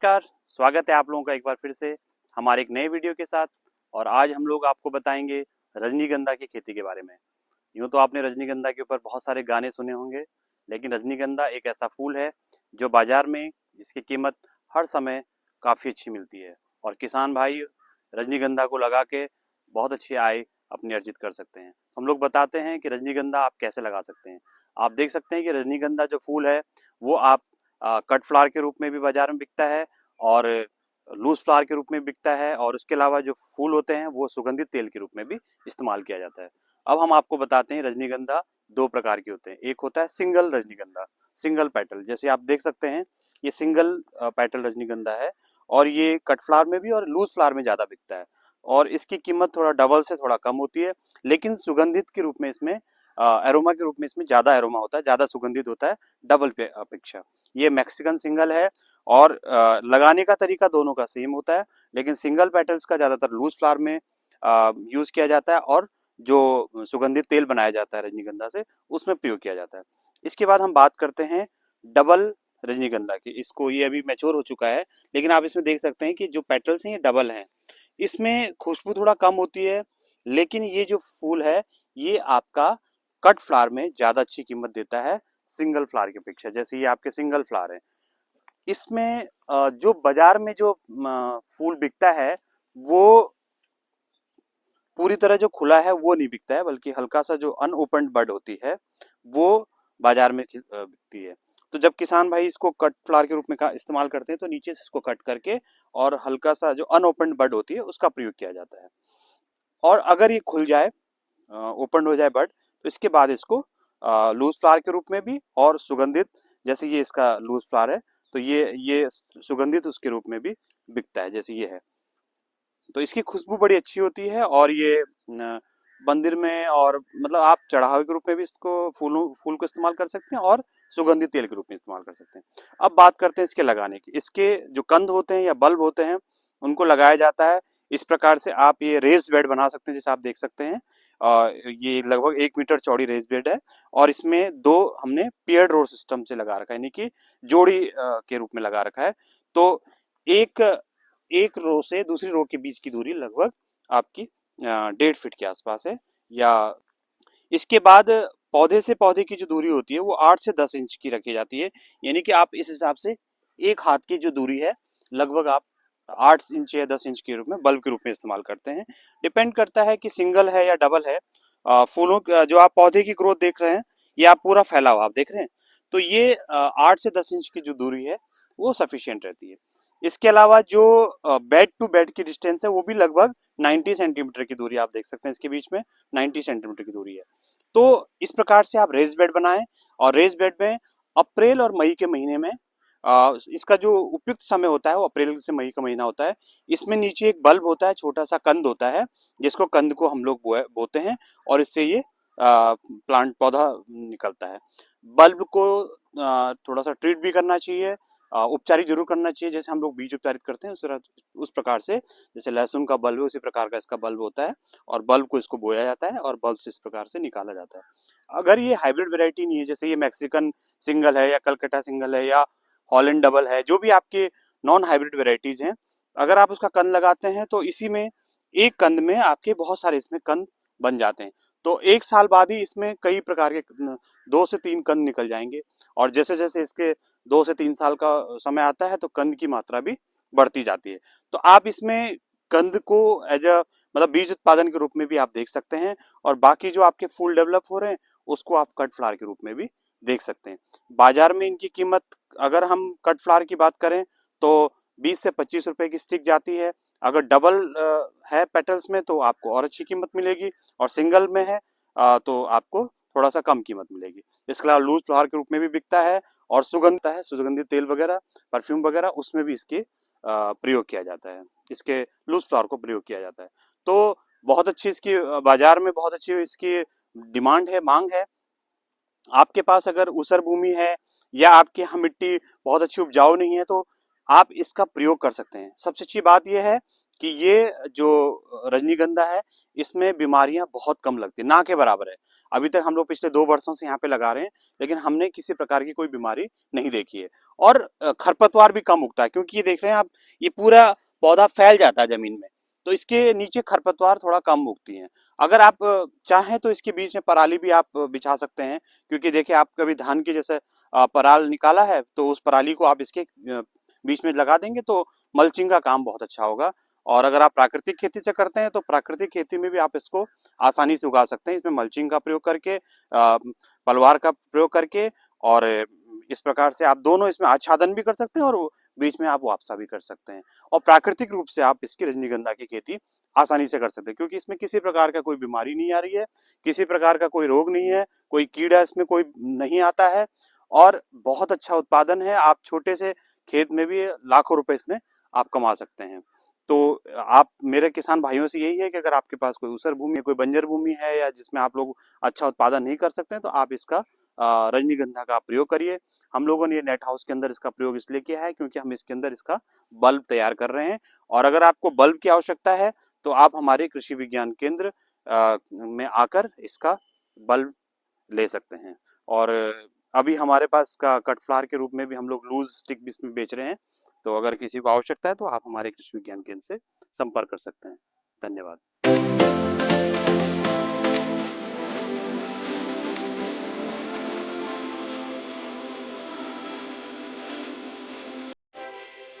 नमस्कार, स्वागत है आप लोगों का एक बार फिर से हमारे एक नए वीडियो के साथ। और आज हम लोग आपको बताएंगे रजनीगंधा की खेती के बारे में। यूँ तो आपने रजनीगंधा के ऊपर बहुत सारे गाने सुने होंगे, लेकिन रजनीगंधा एक ऐसा फूल है जो बाजार में जिसकी कीमत हर समय काफ़ी अच्छी मिलती है। और किसान भाई रजनीगंधा को लगा के बहुत अच्छी आय अपनी अर्जित कर सकते हैं। हम लोग बताते हैं कि रजनीगंधा आप कैसे लगा सकते हैं। आप देख सकते हैं कि रजनीगंधा जो फूल है वो आप कट फ्लावर के रूप में भी बाजार में बिकता है और लूज फ्लावर के रूप में बिकता है, और उसके अलावा जो फूल होते हैं वो सुगंधित तेल के रूप में भी इस्तेमाल किया जाता है। अब हम आपको बताते हैं रजनीगंधा दो प्रकार के होते हैं। एक होता है सिंगल रजनीगंधा, सिंगल पेटल, जैसे आप देख सकते हैं ये सिंगल पेटल रजनीगंधा है और ये कट फ्लावर में भी और लूज फ्लावर में ज्यादा बिकता है। और इसकी कीमत थोड़ा डबल से थोड़ा कम होती है, लेकिन सुगंधित के रूप में इसमें एरोमा के रूप में इसमें ज्यादा एरोमा होता है, ज्यादा सुगंधित होता है डबल पे अपेक्षा। ये मैक्सिकन सिंगल है और लगाने का तरीका दोनों का सेम होता है, लेकिन सिंगल पेटल्स का ज्यादातर लूज फ्लावर में यूज किया जाता है और जो सुगंधित तेल बनाया जाता है रजनीगंधा से उसमें प्रयोग किया जाता है। इसके बाद हम बात करते हैं डबल रजनीगंधा की। इसको ये अभी मैच्योर हो चुका है, लेकिन आप इसमें देख सकते हैं कि जो पेटल्स हैं ये डबल हैं। इसमें खुशबू थोड़ा कम होती है, लेकिन ये जो फूल है ये आपका कट फ्लावर में ज्यादा अच्छी कीमत देता है सिंगल फ्लावर की अपेक्षा। जैसे ये आपके सिंगल फ्लावर है, इसमें जो बाजार में जो फूल बिकता है वो पूरी तरह जो खुला है वो नहीं बिकता है, बल्कि हल्का सा जो अनओपन्ड बड होती है वो बाजार में बिकती है। तो जब किसान भाई इसको कट फ्लावर के रूप में का इस्तेमाल करते हैं तो नीचे से इसको कट करके और हल्का सा जो अनओपन्ड बड होती है उसका प्रयोग किया जाता है। और अगर ये खुल जाए, ओपन हो जाए बड, तो इसके बाद इसको लूज फ्लावर के रूप में भी और सुगंधित, जैसे ये इसका लूज फ्लावर है तो ये सुगंधित उसके रूप में भी बिकता है जैसे ये है। तो इसकी खुशबू बड़ी अच्छी होती है और ये मंदिर में और मतलब आप चढ़ावे के रूप में भी इसको फूल को इस्तेमाल कर सकते हैं और सुगंधित तेल के रूप में इस्तेमाल कर सकते हैं। अब बात करते हैं इसके लगाने की। इसके जो कंद होते हैं या बल्ब होते हैं उनको लगाया जाता है इस प्रकार से। आप ये रेस बेड बना सकते हैं, जैसे आप देख सकते हैं ये लगभग 1 मीटर चौड़ी रेस बेड है और इसमें दो हमने पेयर्ड रो सिस्टम से लगा रखा है, यानी कि जोड़ी के रूप में लगा रखा है। तो एक एक रो से दूसरी रो के बीच की दूरी लगभग आपकी 1.5 फीट के आसपास है। या इसके बाद पौधे से पौधे की जो दूरी होती है वो 8 से 10 इंच की रखी जाती है, यानी कि आप इस हिसाब से एक हाथ की जो दूरी है लगभग आप 8 इंच या 10 इंच के रूप में बल्ब के रूप में इस्तेमाल करते हैं। डिपेंड करता है कि सिंगल है या डबल है। फूलों जो आप पौधे की ग्रोथ देख रहे हैं ये आप पूरा फैलाव आप देख रहे हैं, तो ये 8 से 10 इंच की जो दूरी है वो सफिशियंट रहती है। इसके अलावा जो बेड टू बेड की डिस्टेंस है वो भी लगभग 90 सेंटीमीटर की दूरी आप देख सकते हैं, इसके बीच में 90 सेंटीमीटर की दूरी है। तो इस प्रकार से आप रेस बेड बनाएं और रेस बेड में अप्रैल और मई के महीने में इसका जो उपयुक्त समय होता है वो अप्रैल से मई का महीना होता है। इसमें नीचे एक बल्ब होता है, छोटा सा कंद होता है, जिसको कंद को हम लोग बोते हैं और इससे ये प्लांट पौधा निकलता है। बल्ब को थोड़ा सा ट्रीट भी करना चाहिए, उपचारित जरूर करना चाहिए, जैसे हम लोग बीज उपचारित करते हैं उस प्रकार से। जैसे लहसुन का बल्ब है उसी प्रकार का इसका बल्ब होता है और बल्ब को इसको बोया जाता है और बल्ब से इस प्रकार से निकाला जाता है। अगर ये हाइब्रिड वैरायटी नहीं है, जैसे ये मैक्सिकन सिंगल है या कलकत्ता सिंगल है या हॉलैंड डबल है, जो भी आपके नॉन हाइब्रिड वैरायटीज हैं, अगर आप उसका कंद लगाते हैं तो इसी में एक कंद में आपके बहुत सारे इसमें कंद बन जाते हैं। तो 1 साल बाद ही इसमें कई प्रकार के 2 से 3 कंद निकल जाएंगे। और जैसे जैसे इसके 2 से 3 साल का समय आता है तो कंद की मात्रा भी बढ़ती जाती है। तो आप इसमें कंद को एज अ मतलब बीज उत्पादन के रूप में भी आप देख सकते हैं, और बाकी जो आपके फूल डेवलप हो रहे हैं उसको आप कट फ्लावर के रूप में भी देख सकते हैं। बाजार में इनकी कीमत, अगर हम कट फ्लावर की बात करें तो 20 से 25 रुपए की स्टिक जाती है। अगर डबल है पेटल्स में तो आपको और अच्छी कीमत मिलेगी, और सिंगल में है तो आपको थोड़ा सा कम कीमत मिलेगी। इसके अलावा लूज फ्लावर के रूप में भी बिकता है और सुगंधित तेल वगैरह, परफ्यूम वगैरह, उसमें भी इसके प्रयोग किया जाता है, इसके लूज फ्लावर को प्रयोग किया जाता है। तो बहुत अच्छी इसकी बाजार में बहुत अच्छी इसकी डिमांड है, मांग है। आपके पास अगर ऊसर भूमि है या आपके यहाँ मिट्टी बहुत अच्छी उपजाऊ नहीं है तो आप इसका प्रयोग कर सकते हैं। सबसे अच्छी बात यह है कि ये जो रजनीगंधा है इसमें बीमारियां बहुत कम लगती है, ना के बराबर है। अभी तक हम लोग पिछले 2 वर्षों से यहाँ पे लगा रहे हैं, लेकिन हमने किसी प्रकार की कोई बीमारी नहीं देखी है। और खरपतवार भी कम उगता है, क्योंकि ये देख रहे हैं आप, ये पूरा पौधा फैल जाता है जमीन में, तो इसके नीचे खरपतवार थोड़ा कम उगती हैं। अगर आप चाहें तो इसके बीच में पराली भी आप बिछा सकते हैं, क्योंकि देखिए आप कभी धान की जैसे पराल निकाला है, तो उस पराली को आप इसके बीच में लगा देंगे तो मल्चिंग का काम बहुत अच्छा होगा। और अगर आप प्राकृतिक खेती से करते हैं तो प्राकृतिक खेती में भी आप इसको आसानी से उगा सकते हैं, इसमें मल्चिंग का प्रयोग करके, पलवार का प्रयोग करके, और इस प्रकार से आप दोनों इसमें आच्छादन भी कर सकते हैं और बीच में आप वापसा भी कर सकते हैं। और प्राकृतिक रूप से आप इसकी रजनीगंधा की खेती आसानी से कर सकते हैं, क्योंकि इसमें किसी प्रकार का कोई बीमारी नहीं आ रही है, किसी प्रकार का कोई रोग नहीं है, कोई कीड़ा इसमें कोई नहीं आता है, और बहुत अच्छा उत्पादन है। आप छोटे से खेत में भी लाखों रुपए इसमें आप कमा सकते हैं। तो आप, मेरे किसान भाइयों से यही है कि अगर आपके पास कोई ऊसर भूमि, कोई बंजर भूमि है, या जिसमें आप लोग अच्छा उत्पादन नहीं कर सकते हैं, तो आप इसका रजनीगंधा का प्रयोग करिए। हम लोगों ने ये नेट हाउस के अंदर इसका प्रयोग इसलिए किया है क्योंकि हम इसके अंदर इसका बल्ब तैयार कर रहे हैं। और अगर आपको बल्ब की आवश्यकता है तो आप हमारे कृषि विज्ञान केंद्र में आकर इसका बल्ब ले सकते हैं। और अभी हमारे पास इसका कट फ्लावर के रूप में भी हम लोग लूज स्टिक भी इसमें बेच रहे हैं। तो अगर किसी को आवश्यकता है तो आप हमारे कृषि विज्ञान केंद्र से संपर्क कर सकते हैं। धन्यवाद।